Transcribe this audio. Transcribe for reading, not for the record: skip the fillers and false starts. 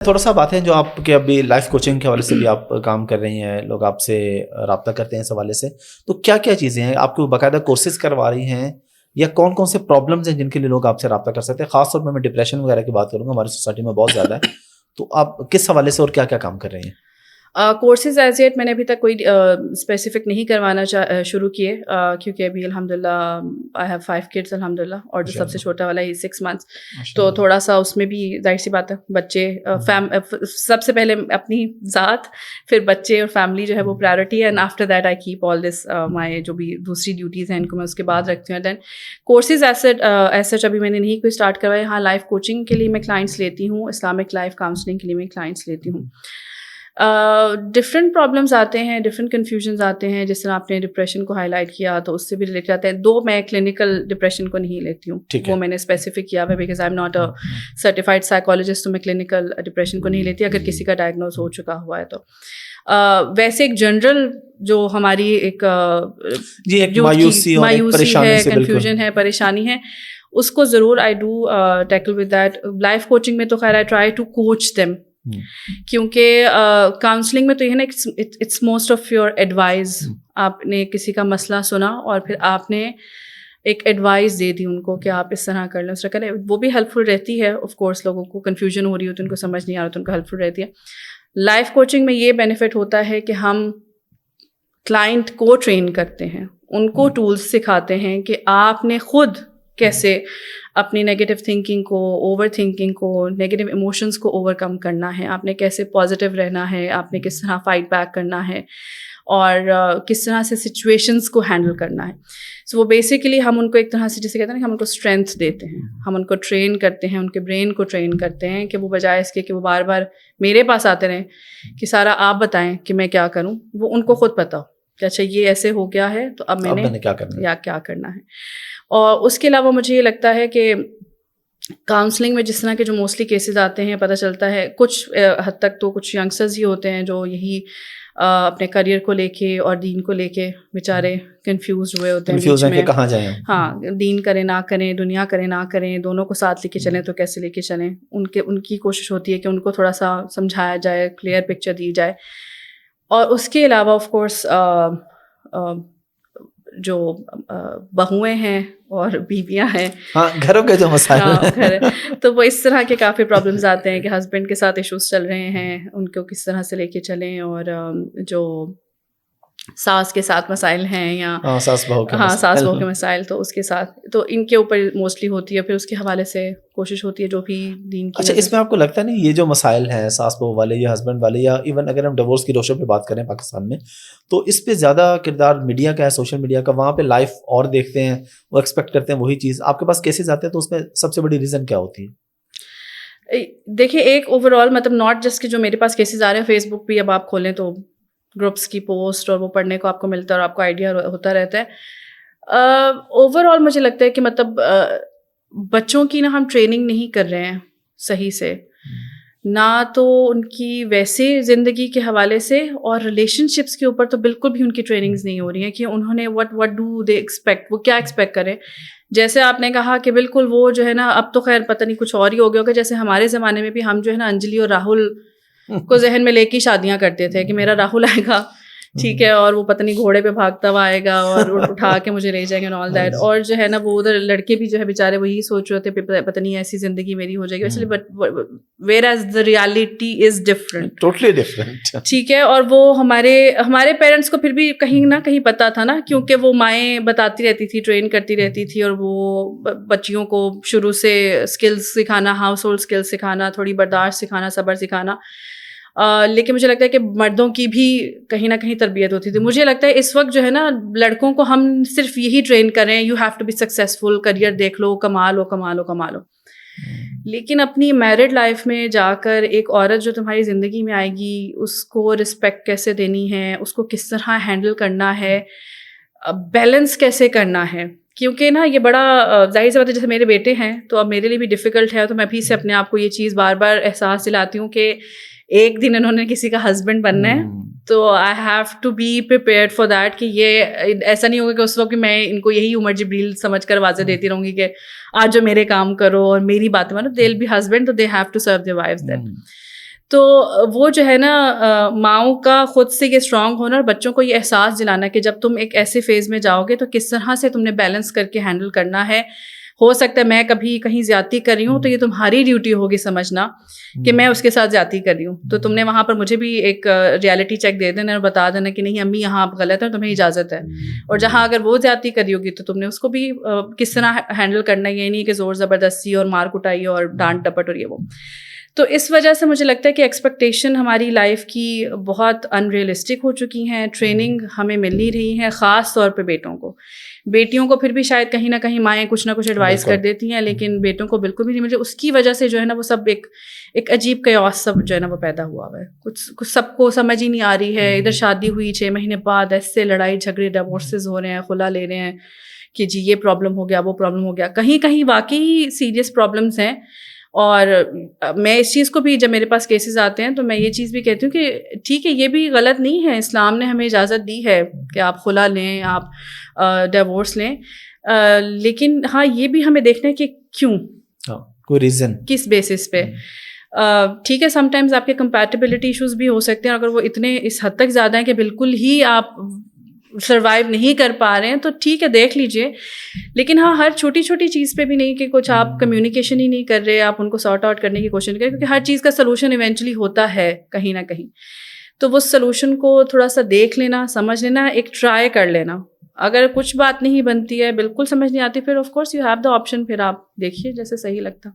تھوڑا سا بات ہے جو آپ کے ابھی لائف کوچنگ کے حوالے سے بھی آپ کام کر رہی ہیں, لوگ آپ سے رابطہ کرتے ہیں اس حوالے سے, تو کیا کیا چیزیں ہیں آپ کو باقاعدہ کورسز کروا رہی ہیں, یا کون کون سے پرابلمز ہیں جن کے لیے لوگ آپ سے رابطہ کر سکتے ہیں؟ خاص طور پہ میں ڈپریشن وغیرہ کی بات کروں گا, ہماری سوسائٹی میں بہت زیادہ ہے, تو آپ کس حوالے سے اور کیا کیا کام کر رہی ہیں؟ کورسز ایز یٹ میں نے ابھی تک کوئی اسپیسیفک نہیں کروانا شروع کیے, کیونکہ ابھی الحمد للہ آئی ہیو 5 kids الحمد للہ, اور جو سب سے چھوٹا والا ہے 6 months, تو تھوڑا سا اس میں بھی ظاہر سی بات ہے بچے سب سے پہلے اپنی ذات, پھر بچے اور فیملی جو ہے وہ پرائرٹی ہے, and after that I keep all this my جو بھی دوسری ڈیوٹیز ہیں ان کو میں اس کے بعد رکھتی ہوں. دین کورسز ایز سچ ابھی میں نے نہیں کوئی اسٹارٹ کروائے. ہاں لائف کوچنگ کے لیے میں کلائنٹس لیتی ہوں, اسلامک لائف کاؤنسلنگ کے لیے میں کلائنٹس لیتی ہوں. ڈفرینٹ پرابلمس آتے ہیں, ڈفرینٹ کنفیوژنز آتے ہیں, جس طرح آپ نے ڈپریشن کو ہائی لائٹ کیا تو اس سے بھی ریلیٹ آتے ہیں. دو میں کلینکل ڈپریشن کو نہیں لیتی ہوں, وہ میں نے اسپیسیفک کیا ہے because I am not a certified psychologist, تو میں کلینکل ڈپریشن کو نہیں لیتی اگر کسی کا ڈائگنوز ہو چکا ہوا ہے تو. ویسے ایک جنرل جو ہماری ایک مایوسی ہے, کنفیوژن ہے, پریشانی ہے, اس کو ضرور I do tackle with that. Life coaching میں تو خیر I try to coach them, کیونکہ کاؤنسلنگ میں تو یہ ہے نا it's most of your advise. آپ نے کسی کا مسئلہ سنا اور پھر آپ نے ایک ایڈوائز دے دی ان کو کہ آپ اس طرح کر لیں, اس طرح کریں, وہ بھی ہیلپ فل رہتی ہے. آف کورس لوگوں کو کنفیوژن ہو رہی ہوتی ہے, ان کو سمجھ نہیں آ رہا تو ان کو ہیلپ فل رہتی ہے. لائف کوچنگ میں یہ بینیفٹ ہوتا ہے کہ ہم کلائنٹ کو ٹرین کرتے ہیں, ان کو ٹولس سکھاتے ہیں کہ آپ نے خود کیسے اپنی نیگیٹو تھنکنگ کو, اوور تھنکنگ کو, نیگیٹو ایموشنس کو اوور کم کرنا ہے, آپ نے کیسے پازیٹیو رہنا ہے, آپ نے کس طرح فائٹ بیک کرنا ہے, اور کس طرح سے سچویشنس کو ہینڈل کرنا ہے. سو وہ بیسیکلی ہم ان کو ایک طرح سے جسے کہتے ہیں نا ہم ان کو اسٹرینتھ دیتے ہیں, ہم ان کو ٹرین کرتے ہیں, ان کے برین کو ٹرین کرتے ہیں کہ وہ بجائے اس کے کہ وہ بار بار میرے پاس آتے رہیں کہ سارا آپ بتائیں کہ میں کیا کروں, وہ ان کو خود پتہ ہو کہ اچھا یہ ایسے ہو گیا ہے تو اب میں نے کیا کرنا ہے. اور اس کے علاوہ مجھے یہ لگتا ہے کہ کاؤنسلنگ میں جس طرح کے جو موسٹلی کیسز آتے ہیں, پتہ چلتا ہے کچھ حد تک تو کچھ ینگسٹرز ہی ہوتے ہیں جو یہی اپنے کریئر کو لے کے اور دین کو لے کے بیچارے کنفیوز ہوئے ہوتے ہیں کہ کہاں جائیں. ہاں, دین کریں نہ کریں, دنیا کریں نہ کریں, دونوں کو ساتھ لے کے چلیں تو کیسے لے کے چلیں. ان کی کوشش ہوتی ہے کہ ان کو تھوڑا سا سمجھایا جائے, کلیئر پکچر دی جائے. اور اس کے علاوہ آف کورس جو بہویں ہیں اور بیویاں ہیں, گھروں کے جو مسائل تو وہ اس طرح کے کافی پرابلمز آتے ہیں کہ ہسبینڈ کے ساتھ ایشوز چل رہے ہیں, ان کو کس طرح سے لے کے چلیں, اور جو ساس کے ساتھ مسائل ہیں یا ساس بہو کے مسائل, تو اس کے ساتھ تو ان کے اوپر موسٹلی ہوتی ہے. پھر اس کے حوالے سے کوشش ہوتی ہے جو بھی دین کی. اچھا, اس میں آپ کو لگتا ہے نہیں یہ جو مسائل ہیں ساس بہو والے یا ہسبینڈ والے, یا ایون اگر ہم ڈیورس کی روشوں پہ بات کریں پاکستان میں, تو اس پہ زیادہ کردار میڈیا کا ہے, سوشل میڈیا کا. وہاں پہ لائف اور دیکھتے ہیں, وہ ایکسپیکٹ کرتے ہیں وہی چیز. آپ کے پاس کیسز آتے ہیں تو اس میں سب سے بڑی ریزن کیا ہوتی ہے؟ دیکھیے ایک اوور آل مطلب ناٹ جسٹ کہ جو میرے پاس کیسز آ رہے ہیں, فیس بک بھی اب آپ کھولیں تو گروپس کی پوسٹ اور وہ پڑھنے کو آپ کو ملتا ہے اور آپ کو آئیڈیا ہوتا رہتا ہے. اوور آل مجھے لگتا ہے کہ مطلب بچوں کی نا ہم ٹریننگ نہیں کر رہے ہیں صحیح سے, نہ تو ان کی ویسے زندگی کے حوالے سے, اور ریلیشن شپس کے اوپر تو بالکل بھی ان کی ٹریننگز نہیں ہو رہی ہیں کہ انہوں نے وٹ ڈو دے ایکسپیکٹ, وہ کیا ایکسپیکٹ کریں. جیسے آپ نے کہا کہ بالکل وہ جو ہے نا, اب تو خیر پتہ نہیں کچھ اور ہی ہو گیا ہوگا, جیسے ہمارے زمانے میں بھی ہم جو ہے نا انجلی اور راہل کو ذہن میں لے کے شادیاں کرتے تھے کہ میرا راہل آئے گا, ٹھیک ہے, اور وہ پتہ نہیں گھوڑے پہ بھاگتا ہوا آئے گا اور اٹھا کے مجھے لے جائیں گے آل دیٹ. اور جو ہے نا وہ ادھر لڑکے بھی جو ہے بیچارے وہی سوچ رہے تھے پتہ نہیں ایسی زندگی میری ہو جائے گی, اسلیے but where is the reality is different, totally different, ٹھیک ہے. اور وہ ہمارے پیرنٹس کو پھر بھی کہیں نہ کہیں پتہ تھا نا, کیونکہ وہ مائیں بتاتی رہتی تھی, ٹرین کرتی رہتی تھی, اور وہ بچیوں کو شروع سے اسکلس سکھانا, ہاؤس ہولڈ اسکلس سکھانا, تھوڑی برداشت سکھانا, صبر سکھانا. لیکن مجھے لگتا ہے کہ مردوں کی بھی کہیں نہ کہیں تربیت ہوتی تھی. مجھے لگتا ہے اس وقت جو ہے نا لڑکوں کو ہم صرف یہی ٹرین کر رہے ہیں, you have to be successful, career دیکھ لو, کما لو. لیکن اپنی میرڈ لائف میں جا کر ایک عورت جو تمہاری زندگی میں آئے گی, اس کو رسپیکٹ کیسے دینی ہے, اس کو کس طرح ہینڈل کرنا ہے, بیلنس کیسے کرنا ہے. کیونکہ نا یہ بڑا ظاہر سی بات ہے, جیسے میرے بیٹے ہیں تو اب میرے لیے بھی ڈیفیکلٹ ہے, تو میں بھی سے اپنے آپ کو یہ چیز بار بار احساس دلاتی ہوں کہ ایک دن انہوں نے کسی کا ہسبینڈ بننا ہے, تو I have to be prepared for that کہ یہ ایسا نہیں ہوگا کہ اس وقت میں ان کو یہی عمر جبریل سمجھ کر واضح دیتی رہوں گی کہ آج جو میرے کام کرو اور میری باتیں مانو. دے ول بی ہسبینڈ, تو they have to serve their wives then. تو وہ جو ہے نا ماؤں کا خود سے یہ اسٹرانگ ہونا اور بچوں کو یہ احساس دلانا کہ جب تم ایک ایسے فیز میں جاؤ گے تو کس طرح سے تم نے بیلنس کر کے ہینڈل کرنا ہے. ہو سکتا ہے میں کبھی کہیں زیادتی کر رہی ہوں تو یہ تمہاری ڈیوٹی ہوگی سمجھنا کہ میں اس کے ساتھ زیادتی کر رہی ہوں, تو تم نے وہاں پر مجھے بھی ایک ریالٹی چیک دے دینا اور بتا دینا کہ نہیں امی یہاں آپ غلط ہیں, تمہیں اجازت ہے. اور جہاں اگر وہ زیادتی کری ہوگی تو تم نے اس کو بھی کس طرح ہینڈل کرنا ہے, یہ نہیں کہ زور زبردستی اور مار کٹائی اور ڈانٹ ڈپٹ اور یہ وہ. تو اس وجہ سے مجھے لگتا ہے کہ ایکسپیکٹیشن ہماری لائف کی بہت ان ریئلسٹک ہو چکی ہیں. ٹریننگ ہمیں مل نہیں رہی ہے, خاص طور پہ بیٹوں کو. بیٹیوں کو پھر بھی شاید کہیں نہ کہیں مائیں کچھ نہ کچھ ایڈوائز کر دیتی ہیں, لیکن بیٹوں کو بالکل بھی نہیں مجھے. اس کی وجہ سے جو ہے نا وہ سب ایک عجیب کیوس سب جو ہے نا وہ پیدا ہوا ہے. کچھ سب کو سمجھ ہی نہیں آ رہی ہے. ادھر شادی ہوئی 6 مہینے بعد ایسے لڑائی جھگڑے ڈیورسز ہو رہے ہیں, خلا لے رہے ہیں کہ جی یہ پرابلم ہو گیا وہ پرابلم ہو گیا. کہیں کہیں واقعی سیریس پرابلمس ہیں. اور میں اس چیز کو بھی جب میرے پاس کیسز آتے ہیں تو میں یہ چیز بھی کہتی ہوں کہ ٹھیک ہے یہ بھی غلط نہیں ہے, اسلام نے ہمیں اجازت دی ہے کہ آپ خلا لیں, آپ ڈیورس لیں, لیکن ہاں یہ بھی ہمیں دیکھنا ہے کہ کیوں, کوئی ریزن, کس بیسس پہ. ٹھیک ہے سم ٹائمز آپ کے کمپیٹیبلٹی ایشوز بھی ہو سکتے ہیں, اگر وہ اتنے اس حد تک زیادہ ہیں کہ بالکل ہی آپ سروائیو نہیں کر پا رہے ہیں تو ٹھیک ہے دیکھ لیجیے. لیکن ہاں ہر چھوٹی چھوٹی چیز پہ بھی نہیں کہ کچھ آپ کمیونیکیشن ہی نہیں کر رہے, آپ ان کو سارٹ آؤٹ کرنے کی کوشش نہیں کریں, کیونکہ ہر چیز کا سلوشن ایونچولی ہوتا ہے کہیں نہ کہیں. تو وہ سلوشن کو تھوڑا سا دیکھ لینا, سمجھ لینا, ایک ٹرائی کر لینا. اگر کچھ بات نہیں بنتی ہے, بالکل سمجھ نہیں آتی, پھر of course you have the option, پھر آپ دیکھیے جیسے صحیح لگتا.